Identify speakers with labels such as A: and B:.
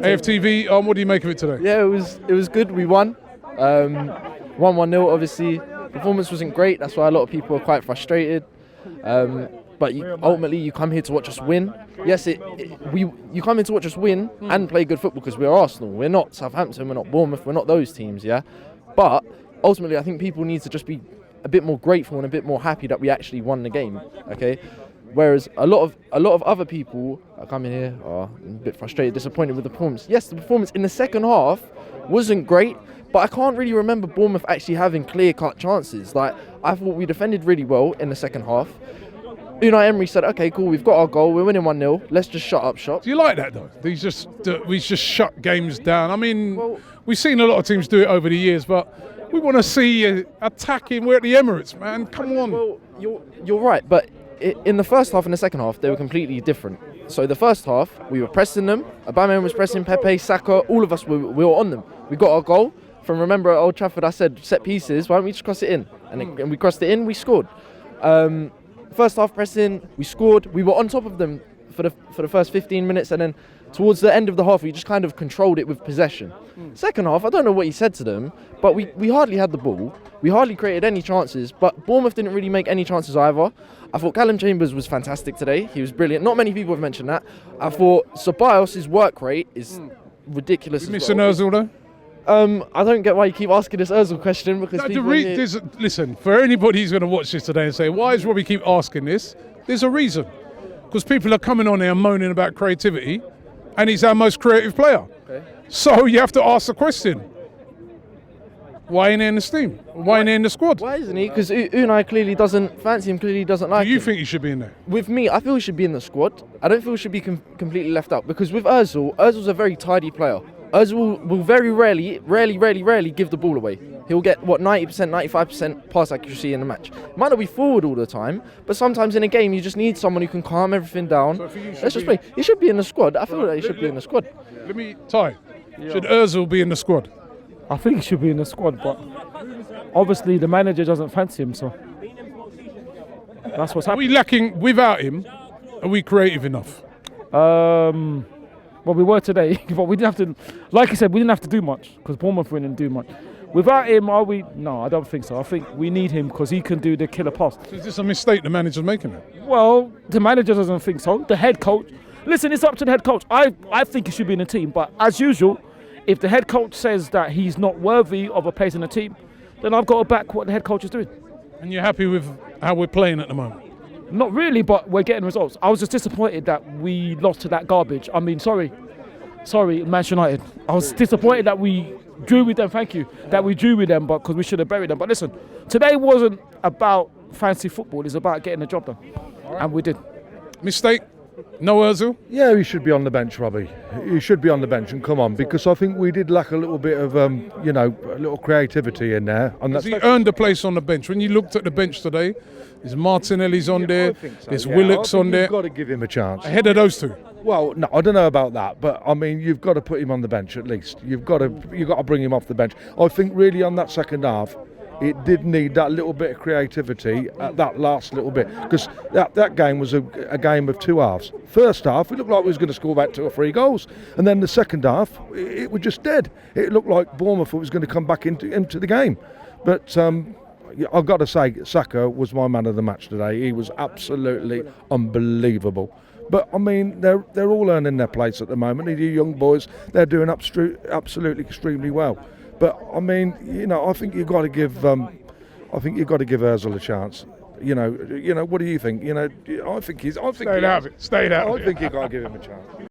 A: AFTV, what do you make of it today?
B: Yeah, it was good. We won. 1-1-0, obviously. Performance wasn't great. That's why a lot of people are quite frustrated. But ultimately, you come here to watch us win. Yes, you come here to watch us win and play good football because we're Arsenal. We're not Southampton. We're not Bournemouth. We're not those teams, yeah? But ultimately, I think people need to just be a bit more grateful and a bit more happy that we actually won the game, okay? Whereas a lot of other people are coming here a bit frustrated, disappointed with the performance. Yes, the performance in the second half wasn't great, but I can't really remember Bournemouth actually having clear-cut chances. Like, I thought we defended really well in the second half. Unai Emery said, okay, cool, we've got our goal, we're winning 1-0, let's just shut up shop.
A: Do you like that, though? We just shut games down. I mean, we've seen a lot of teams do it over the years, but we want to see you attacking. We're at the Emirates, man. Come on.
B: Well, you're right, but in the first half and the second half, they were completely different. So the first half, we were pressing them. Aubameyang was pressing Pepe, Saka, all of us, we were on them. We got our goal. From, remember, at Old Trafford, I said, set pieces, why don't we just cross it in? And we crossed it in, we scored. First half pressing, we scored. We were on top of them for the first 15 minutes, and then towards the end of the half, we just kind of controlled it with possession. Second half, I don't know what he said to them, but we hardly had the ball. We hardly created any chances, but Bournemouth didn't really make any chances either. I thought Callum Chambers was fantastic today. He was brilliant. Not many people have mentioned that. I thought Ceballos' work rate is ridiculous.
A: You missing Ozil, though?
B: I don't get why you keep asking this Ozil question because
A: listen, for anybody who's going to watch this today and say, why does Robbie keep asking this? There's a reason. Because people are coming on here moaning about creativity, and he's our most creative player. Okay. So you have to ask the question, why ain't he in the team? Why ain't he in the squad?
B: Why isn't he? Because Unai clearly doesn't fancy him, clearly doesn't like him.
A: Do you think he should be in there?
B: With me, I feel he should be in the squad. I don't feel he should be completely left out, because with Ozil's a very tidy player. Ozil will very rarely give the ball away. He'll get, 90%, 95% pass accuracy in the match. Might not be forward all the time, but sometimes in a game you just need someone who can calm everything down. So let's just play. He should be in the squad. I feel that he should be in the squad.
A: Should Ozil be in the squad?
C: I think he should be in the squad, but obviously the manager doesn't fancy him, so that's what's happening.
A: Are we lacking, without him, are we creative enough?
C: Well, we were today, but we didn't have to, like I said, we didn't have to do much because Bournemouth didn't do much. Without him, are we? No, I don't think so. I think we need him because he can do the killer pass.
A: So is this a mistake the manager's making it?
C: Well, the manager doesn't think so. The head coach, listen, it's up to the head coach. I think he should be in the team, but as usual, if the head coach says that he's not worthy of a place in the team, then I've got to back what the head coach is doing.
A: And you're happy with how we're playing at the moment?
C: Not really, but we're getting results. I was just disappointed that we lost to that garbage. I mean, sorry, Manchester United. I was disappointed that we drew with them, that we drew with them, but because we should have buried them. But listen, today wasn't about fancy football, it's about getting the job done. Right. And we did.
A: Mistake? No Ozil?
D: Yeah, he should be on the bench, Robbie. He should be on the bench and come on, because I think we did lack a little bit of, a little creativity in there. And
A: has he earned a place on the bench? When you looked at the bench today, there's Martinelli's on there, there's Willock's on there.
D: You've got to give him a chance.
A: Ahead of those two?
D: Well, no, I don't know about that, but I mean, you've got to put him on the bench at least. You've got to bring him off the bench. I think really on that second half, it did need that little bit of creativity at that last little bit, because that game was a game of two halves. First half, it looked like we was going to score about 2 or 3 goals, and then the second half, it was just dead. It looked like Bournemouth was going to come back into the game. But I've got to say, Saka was my man of the match today. He was absolutely unbelievable. But I mean, they're all earning their place at the moment. These young boys, they're doing absolutely extremely well. But I mean, I think you've got to give Ozil a chance. What do you think? I think he's.
A: Stay out of it.
D: I think you've got to give him a chance.